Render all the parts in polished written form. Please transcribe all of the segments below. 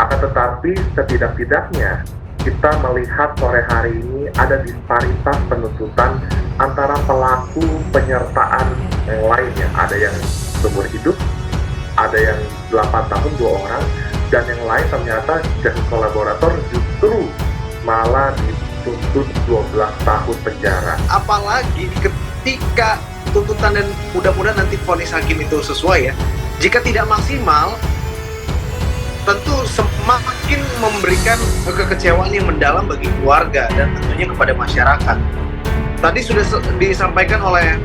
Akan tetapi setidak-tidaknya kita melihat sore hari ini ada disparitas penuntutan antara pelaku penyertaan yang lainnya. Ada yang seumur hidup, ada yang 8 tahun 2 orang, dan yang lain ternyata justice kolaborator justru malah dituntut 12 tahun penjara. Apalagi ketika tuntutan dan mudah-mudahan nanti vonis hakim itu sesuai ya, jika tidak maksimal tentu semakin memberikan kekecewaan yang mendalam bagi keluarga dan tentunya kepada masyarakat. Tadi sudah disampaikan oleh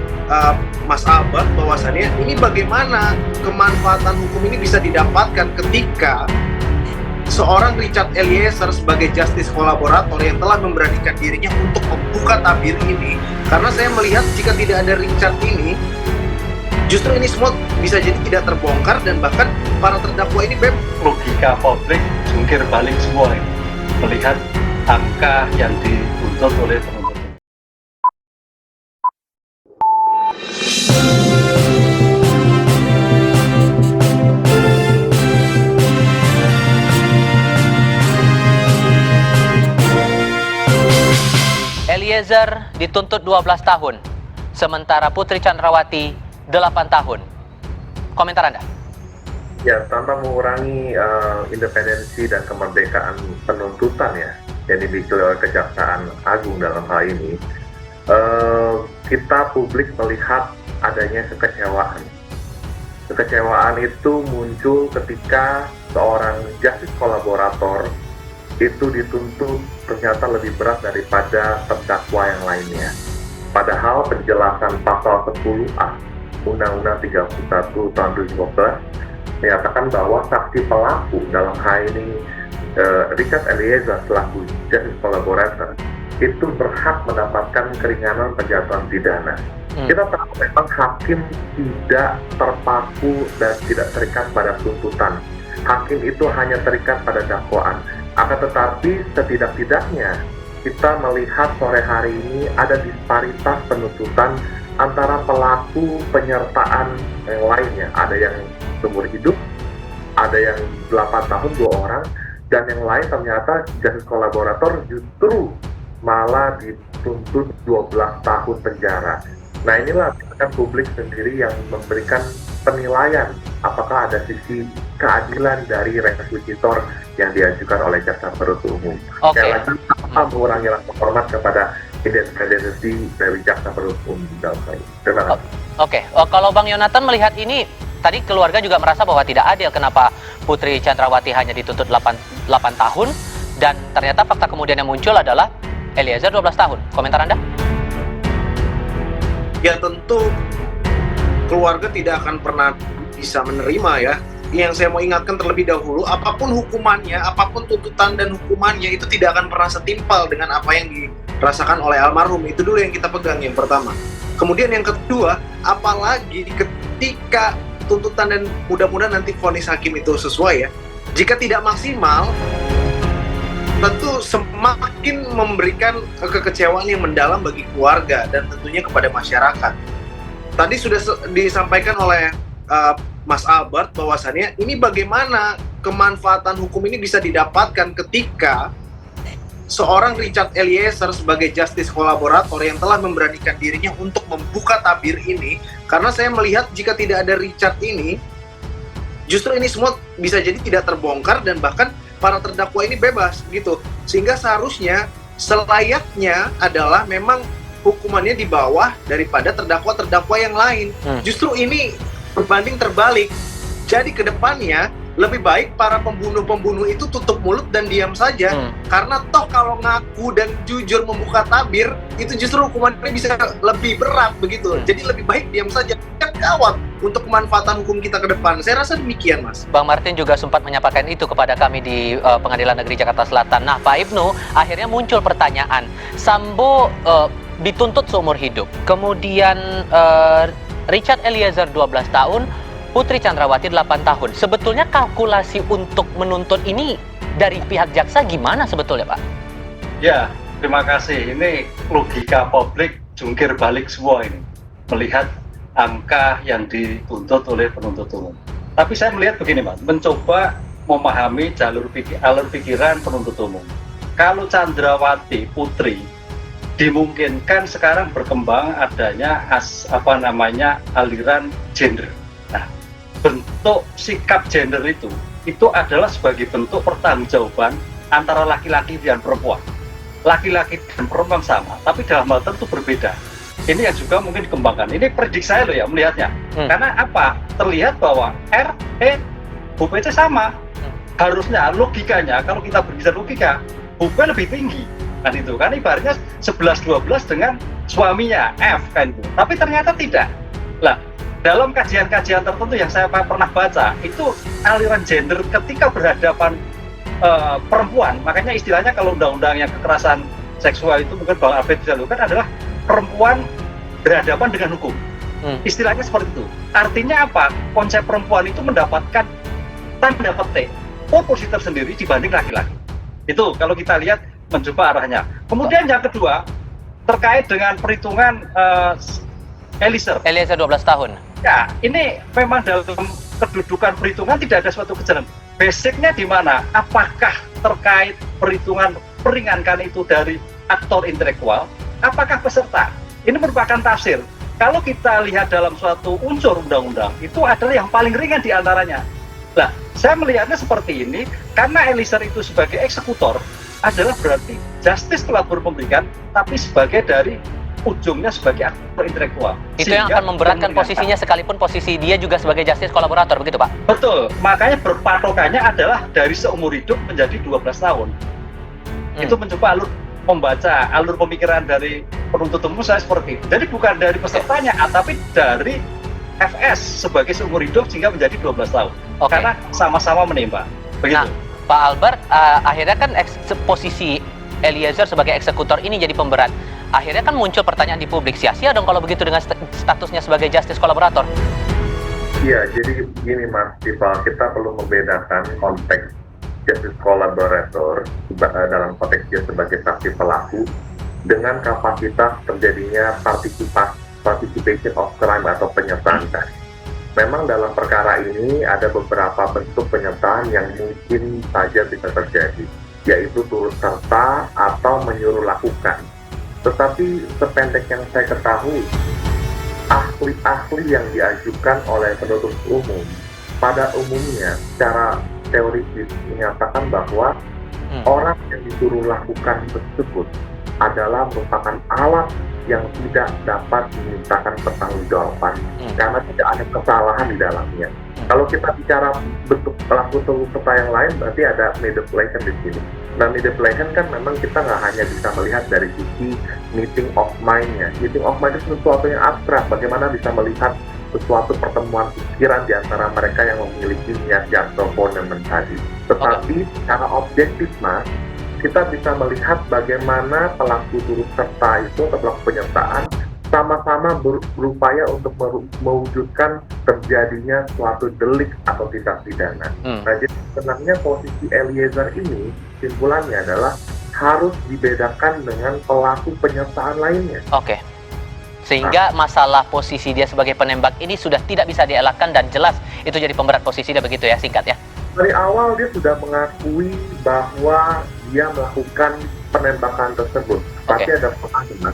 Mas Albert bahwasannya ini bagaimana kemanfaatan hukum ini bisa didapatkan ketika seorang Richard Eliezer sebagai justice kolaborator yang telah memberanikan dirinya untuk membuka tabir ini. Karena saya melihat jika tidak ada Richard ini, justru ini semua bisa jadi tidak terbongkar dan bahkan para terdakwa ini logika publik jungkir balik semua ini, melihat angka yang dituntut oleh penuntut. Eliezer dituntut 12 tahun, sementara Putri Chandrawati 8 tahun. Komentar Anda? Ya, tanpa mengurangi independensi dan kemerdekaan penuntutan ya yang dimiliki oleh Kejaksaan Agung dalam hal ini, kita publik melihat adanya kekecewaan. Kekecewaan itu muncul ketika seorang justice kolaborator itu dituntut ternyata lebih berat daripada terdakwa yang lainnya. Padahal penjelasan pasal 10A Undang-Undang 31 tahun 2012 menyatakan bahwa saksi pelaku dalam hal ini Richard Eliezer selaku justice collaborator itu berhak mendapatkan keringanan penjatuhan pidana. Kita tahu memang hakim tidak terpaku dan tidak terikat pada tuntutan. Hakim itu hanya terikat pada dakwaan. Akan tetapi setidak-tidaknya kita melihat sore hari ini ada disparitas penuntutan antara pelaku penyertaan yang lainnya. Ada yang seumur hidup, ada yang 8 tahun 2 orang, dan yang lain ternyata justice kolaborator justru malah dituntut 12 tahun penjara. Nah inilah kan publik sendiri yang memberikan penilaian apakah ada sisi keadilan dari rekusitor yang diajukan oleh jaksa penuntut umum. Yang lagi tanpa mengurangi rasa hormat kepada independensi dari jaksa penuntut umum dalam hal ini. Terima kasih. Kalau Bang Yonatan melihat ini, tadi keluarga juga merasa bahwa tidak adil kenapa Putri Chandrawati hanya dituntut 8 tahun dan ternyata fakta kemudian yang muncul adalah Eliezer 12 tahun. Komentar Anda? Ya tentu keluarga tidak akan pernah bisa menerima ya. Yang saya mau ingatkan terlebih dahulu, apapun hukumannya, apapun tuntutan dan hukumannya itu tidak akan pernah setimpal dengan apa yang dirasakan oleh almarhum. Itu dulu yang kita pegang yang pertama. Kemudian yang kedua, apalagi ketika tuntutan dan mudah-mudahan nanti vonis hakim itu sesuai ya, jika tidak maksimal tentu semakin memberikan kekecewaan yang mendalam bagi keluarga dan tentunya kepada masyarakat. Tadi sudah disampaikan oleh Mas Albert bahwasannya ini bagaimana kemanfaatan hukum ini bisa didapatkan ketika seorang Richard Eliezer sebagai justice kolaborator yang telah memberanikan dirinya untuk membuka tabir ini. Karena saya melihat jika tidak ada Richard ini, justru ini semua bisa jadi tidak terbongkar dan bahkan para terdakwa ini bebas gitu. Sehingga seharusnya selayaknya adalah memang hukumannya di bawah daripada terdakwa-terdakwa yang lain. Justru ini berbanding terbalik. Jadi ke depannya lebih baik para pembunuh-pembunuh itu tutup mulut dan diam saja. Karena toh kalau ngaku dan jujur membuka tabir, itu justru hukumannya bisa lebih berat begitu. Jadi lebih baik diam saja. Kan gawat untuk kemanfaatan hukum kita ke depan. Saya rasa demikian, Mas. Bang Martin juga sempat menyampaikan itu kepada kami di Pengadilan Negeri Jakarta Selatan. Nah, Pak Ibnu, akhirnya muncul pertanyaan. Sambo dituntut seumur hidup. Kemudian Richard Eliezer 12 tahun, Putri Chandrawati 8 tahun. Sebetulnya kalkulasi untuk menuntut ini dari pihak jaksa gimana sebetulnya, Pak? Ya, terima kasih. Ini logika publik jungkir balik semua ini, melihat angka yang dituntut oleh penuntut umum. Tapi saya melihat begini, Mas, mencoba memahami alur pikiran penuntut umum. Kalau Chandrawati Putri dimungkinkan sekarang berkembang adanya aliran gender. Nah, bentuk sikap gender itu adalah sebagai bentuk pertanggungjawaban antara laki-laki dan perempuan. Laki-laki dan perempuan sama, tapi dalam hal tertentu berbeda. Ini yang juga mungkin dikembangkan. Ini prediksi saya loh ya melihatnya. Karena apa? Terlihat bahwa R, E, Bu-PC sama. Harusnya logikanya, kalau kita berbicara logika, Bu-P lebih tinggi. Kan itu kan ibaratnya 11-12 dengan suaminya F kan itu. Tapi ternyata tidak. Lah, dalam kajian-kajian tertentu yang saya pernah baca, itu aliran gender ketika berhadapan perempuan, makanya istilahnya kalau undang-undang yang kekerasan seksual itu mungkin Bang Albert bisa lakukan adalah perempuan berhadapan dengan hukum. Istilahnya seperti itu. Artinya apa? Konsep perempuan itu mendapatkan tanda petik posisi tersendiri dibanding laki-laki. Itu kalau kita lihat mencoba arahnya. Kemudian yang kedua terkait dengan perhitungan Eliezer 12 tahun. Ya, ini memang dalam kedudukan perhitungan tidak ada suatu kejelasan. Basicnya di mana? Apakah terkait perhitungan peringankan itu dari aktor intelektual? Apakah peserta? Ini merupakan tafsir. Kalau kita lihat dalam suatu unsur undang-undang, itu adalah yang paling ringan di antaranya. Nah, saya melihatnya seperti ini, karena Eliezer itu sebagai eksekutor, adalah berarti justice telah memberikan, tapi sebagai dari ujungnya sebagai aktor intelektual. Itu yang akan memberatkan posisinya sekalipun posisi dia juga sebagai justice kolaborator, begitu Pak? Betul, makanya berpatokannya adalah dari seumur hidup menjadi 12 tahun. Itu mencoba membaca alur pemikiran dari penuntut umum saya seperti itu. Jadi bukan dari pesertanya, tapi dari FS sebagai seumur hidup sehingga menjadi 12 tahun. Karena sama-sama menembak. Begitu. Nah, Pak Albert, akhirnya kan posisi Eliezer sebagai eksekutor ini jadi pemberat. Akhirnya kan muncul pertanyaan di publik, sia-sia dong kalau begitu dengan statusnya sebagai justice kolaborator. Iya, jadi begini Mas Iqbal, kita perlu membedakan konteks justice collaborator dalam konteks dia sebagai saksi pelaku dengan kapasitas terjadinya participation of crime atau penyertaan. Memang dalam perkara ini ada beberapa bentuk penyertaan yang mungkin saja bisa terjadi, yaitu turut serta atau menyuruh lakukan. Tetapi sependek yang saya ketahui, ahli-ahli yang diajukan oleh penuntut umum pada umumnya secara teoritis menyatakan bahwa orang yang disuruh lakukan tersebut adalah merupakan alat yang tidak dapat dimintakan pertanggungjawaban karena tidak ada kesalahan di dalamnya. Kalau kita bicara bentuk pelaku turut serta yang lain, berarti ada manipulation di sini. Nah, manipulation kan memang kita nggak hanya bisa melihat dari sisi meeting of mind-nya. Meeting of mind itu sesuatu yang abstrak, bagaimana bisa melihat sesuatu pertemuan pikiran di antara mereka yang memiliki niat atau fundament tadi. Tetapi secara objektif, Mas, kita bisa melihat bagaimana pelaku turut serta itu atau pelaku penyertaan sama-sama berupaya untuk mewujudkan terjadinya suatu delik atau tindak pidana. Nah, jadi sebenarnya posisi Eliezer ini simpulannya adalah harus dibedakan dengan pelaku penyertaan lainnya. Oke. Sehingga masalah posisi dia sebagai penembak ini sudah tidak bisa dielakkan dan jelas itu jadi pemberat posisi dia, begitu ya, singkat ya. Dari awal dia sudah mengakui bahwa dia melakukan penembakan tersebut. Tapi ada pengalaman,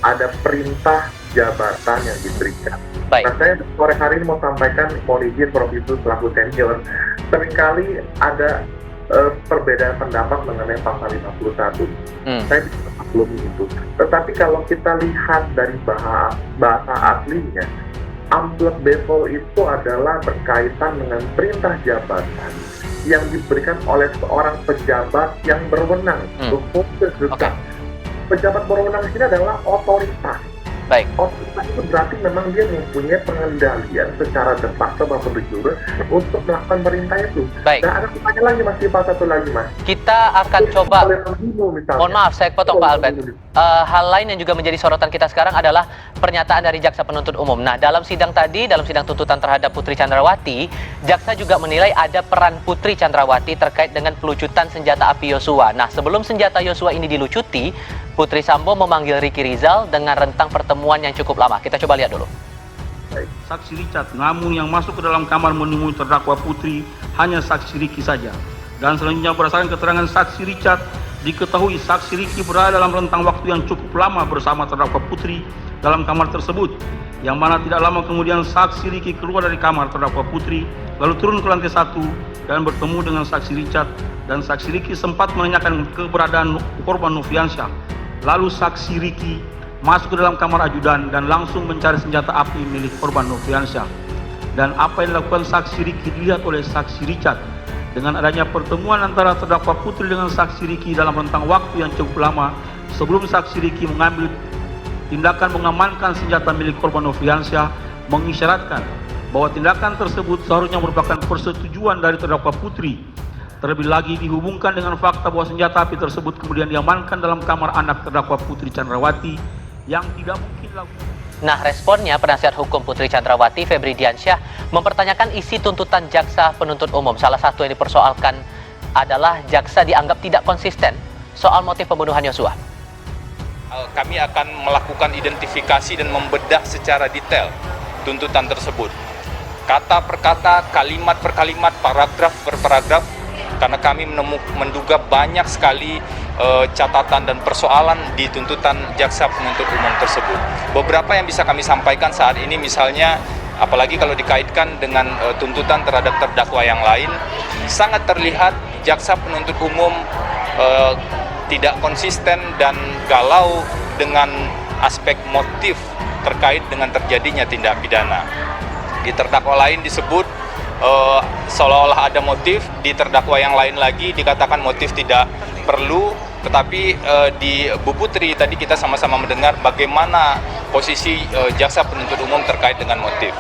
ada perintah jabatan yang diberikan. Baik. Nah, saya sore hari ini mau sampaikan, mohon izin Prof. Itu selaku senior, seringkali ada perbedaan pendapat mengenai pasal 51. Saya bisa maklumi itu. Tetapi kalau kita lihat dari bahasa aslinya, amplop befol itu adalah berkaitan dengan perintah jabatan yang diberikan oleh seorang pejabat yang berwenang. Pejabat berwenang di sini adalah otoritas. Baik. Otoritas itu berarti memang dia mempunyai pengendalian secara de facto maupun de jure untuk melakukan perintah itu. Baik. Nah, ada pertanyaan lagi Mas, satu lagi Mas. Kita akan coba. Mohon maaf, saya potong Pak Albert. Hal lain yang juga menjadi sorotan kita sekarang adalah pernyataan dari jaksa penuntut umum. Nah, dalam sidang tadi, dalam sidang tuntutan terhadap Putri Chandrawati, jaksa juga menilai ada peran Putri Chandrawati terkait dengan pelucutan senjata api Yosua. Nah, sebelum senjata Yosua ini dilucuti, Putri Sambo memanggil Ricky Rizal dengan rentang pertemuan yang cukup lama. Kita coba lihat dulu. saksi Richard, namun yang masuk ke dalam kamar menemui terdakwa Putri hanya saksi Ricky saja. Dan selanjutnya berdasarkan keterangan saksi Richard, diketahui saksi Ricky berada dalam rentang waktu yang cukup lama bersama terdakwa Putri dalam kamar tersebut, yang mana tidak lama kemudian saksi Ricky keluar dari kamar terdakwa Putri, lalu turun ke lantai 1 dan bertemu dengan saksi Richard, dan saksi Ricky sempat menanyakan keberadaan korban Nofriansyah. Lalu saksi Ricky masuk ke dalam kamar ajudan dan langsung mencari senjata api milik korban Nofriansyah. Dan apa yang dilakukan saksi Ricky dilihat oleh saksi Richard. Dengan adanya pertemuan antara terdakwa Putri dengan saksi Ricky dalam rentang waktu yang cukup lama sebelum saksi Ricky mengambil tindakan mengamankan senjata milik korban Nofriansyah, mengisyaratkan bahwa tindakan tersebut seharusnya merupakan persetujuan dari terdakwa Putri. Terlebih lagi dihubungkan dengan fakta bahwa senjata api tersebut kemudian diamankan dalam kamar anak terdakwa Putri Chandrawati yang tidak mungkin lakukan. Nah, responnya penasihat hukum Putri Chandrawati, Febri Diansyah, mempertanyakan isi tuntutan jaksa penuntut umum. Salah satu yang dipersoalkan adalah jaksa dianggap tidak konsisten soal motif pembunuhan Yosua. Kami akan melakukan identifikasi dan membedah secara detail tuntutan tersebut. Kata per kata, kalimat per kalimat, paragraf per paragraf, karena kami menduga banyak sekali catatan dan persoalan di tuntutan jaksa penuntut umum tersebut. Beberapa yang bisa kami sampaikan saat ini, misalnya apalagi kalau dikaitkan dengan tuntutan terhadap terdakwa yang lain, sangat terlihat jaksa penuntut umum tidak konsisten dan galau dengan aspek motif terkait dengan terjadinya tindak pidana. Di terdakwa lain disebut seolah-olah ada motif, di terdakwa yang lain lagi dikatakan motif tidak perlu, tetapi di Bu Putri tadi kita sama-sama mendengar bagaimana posisi jaksa penuntut umum terkait dengan motif.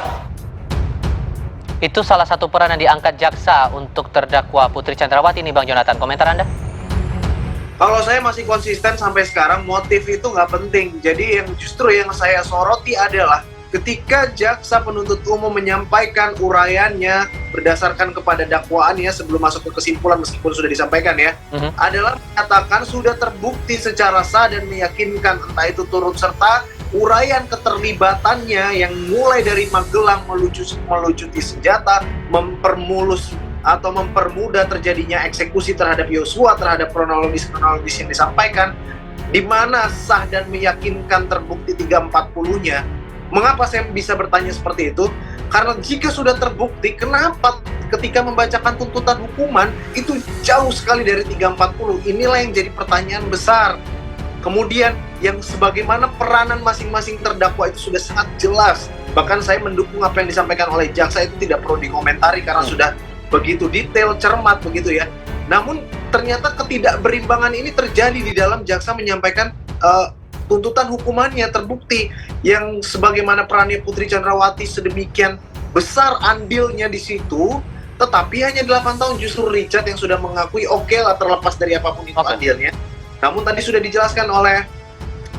Itu salah satu peran yang diangkat jaksa untuk terdakwa Putri Chandrawati ini, Bang Jonathan. Komentar Anda? Kalau saya masih konsisten sampai sekarang, motif itu nggak penting. Jadi yang justru yang saya soroti adalah ketika jaksa penuntut umum menyampaikan uraiannya berdasarkan kepada dakwaannya sebelum masuk ke kesimpulan, meskipun sudah disampaikan ya, adalah menyatakan sudah terbukti secara sah dan meyakinkan, entah itu turut serta uraian keterlibatannya yang mulai dari Magelang melucuti senjata, mempermulus atau mempermudah terjadinya eksekusi terhadap Yosua, terhadap kronologis yang disampaikan, di mana sah dan meyakinkan terbukti 340-nya. Mengapa saya bisa bertanya seperti itu? Karena jika sudah terbukti, kenapa ketika membacakan tuntutan hukuman itu jauh sekali dari 340? Inilah yang jadi pertanyaan besar. Kemudian yang sebagaimana peranan masing-masing terdakwa itu sudah sangat jelas. Bahkan saya mendukung apa yang disampaikan oleh jaksa, itu tidak perlu dikomentari karena sudah begitu detail, cermat begitu ya. Namun ternyata ketidakberimbangan ini terjadi di dalam jaksa menyampaikan tuntutan hukumannya terbukti yang sebagaimana perannya Putri Chandrawati sedemikian besar andilnya di situ, tetapi hanya 8 tahun. Justru Richard yang sudah mengakui oke lah terlepas dari apapun itu andilnya. Namun tadi sudah dijelaskan oleh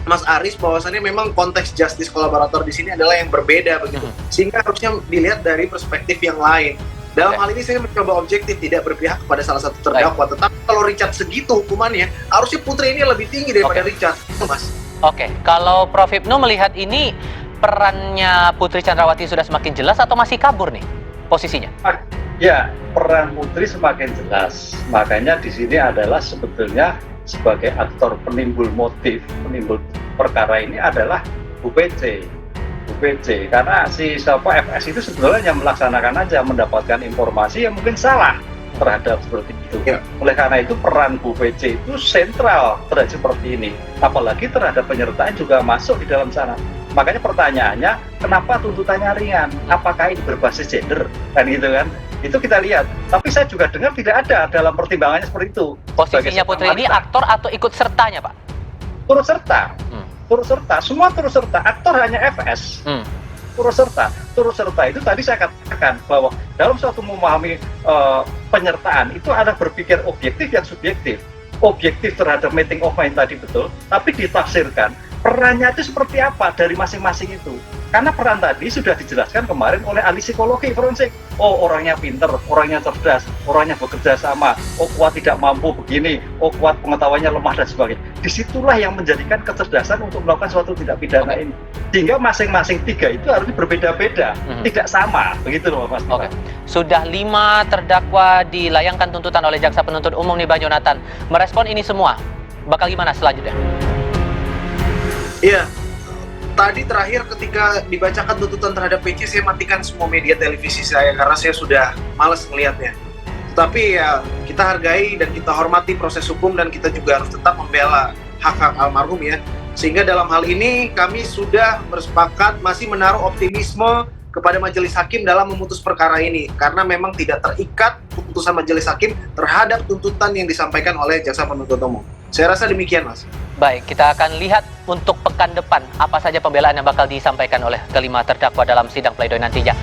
Mas Aris bahwasannya memang konteks justice kolaborator di sini adalah yang berbeda begitu. Sehingga harusnya dilihat dari perspektif yang lain. Dalam hal ini saya mencoba objektif, tidak berpihak kepada salah satu terdakwa. Tetapi kalau Richard segitu hukumannya, harusnya Putri ini lebih tinggi daripada Richard, Mas. Oke, kalau Prof. Hipnu melihat ini, perannya Putri Chandrawati sudah semakin jelas atau masih kabur nih posisinya? Ya, peran Putri semakin jelas. Makanya di sini adalah sebetulnya sebagai aktor penimbul motif, penimbul perkara ini adalah Bu PC. Karena si FS itu sebetulnya yang melaksanakan aja, mendapatkan informasi yang mungkin salah terhadap seperti itu. Oleh karena itu peran Bu PC itu sentral terhadap seperti ini. Apalagi terhadap penyertaan juga masuk di dalam sana. Makanya pertanyaannya, kenapa tuntutannya ringan? Apakah ini berbasis gender? Kan gitu kan? Itu kita lihat. Tapi saya juga dengar tidak ada dalam pertimbangannya seperti itu. Posisinya Putri ini aktor atau ikut sertanya, Pak? Turut serta. Turut serta, semua turut serta, aktor hanya FS. Turut serta itu tadi saya katakan bahwa dalam suatu memahami penyertaan itu ada berpikir objektif yang subjektif. Objektif terhadap meeting of mind tadi betul, tapi ditafsirkan perannya itu seperti apa dari masing-masing itu. Karena peran tadi sudah dijelaskan kemarin oleh ahli psikologi forensik. Oh, orangnya pinter, orangnya cerdas, orangnya bekerja sama, oh kuat tidak mampu begini, oh kuat pengetahuannya lemah dan sebagainya. Disitulah yang menjadikan kecerdasan untuk melakukan suatu tindak pidana ini. Sehingga masing-masing tiga itu harus berbeda-beda, tidak sama. Begitu loh Mas. Oke. Sudah 5 terdakwa dilayangkan tuntutan oleh jaksa penuntut umum nih Bang Yonatan. Merespon ini semua, bakal gimana selanjutnya? Iya, tadi terakhir ketika dibacakan tuntutan terhadap PC, saya matikan semua media televisi saya karena saya sudah malas melihatnya. Tetapi ya kita hargai dan kita hormati proses hukum dan kita juga harus tetap membela hak-hak almarhum ya. Sehingga dalam hal ini kami sudah bersepakat masih menaruh optimisme kepada majelis hakim dalam memutus perkara ini karena memang tidak terikat keputusan majelis hakim terhadap tuntutan yang disampaikan oleh jaksa penuntut umum. Saya rasa demikian, Mas. Baik, kita akan lihat untuk pekan depan apa saja pembelaan yang bakal disampaikan oleh kelima terdakwa dalam sidang pledoi nantinya.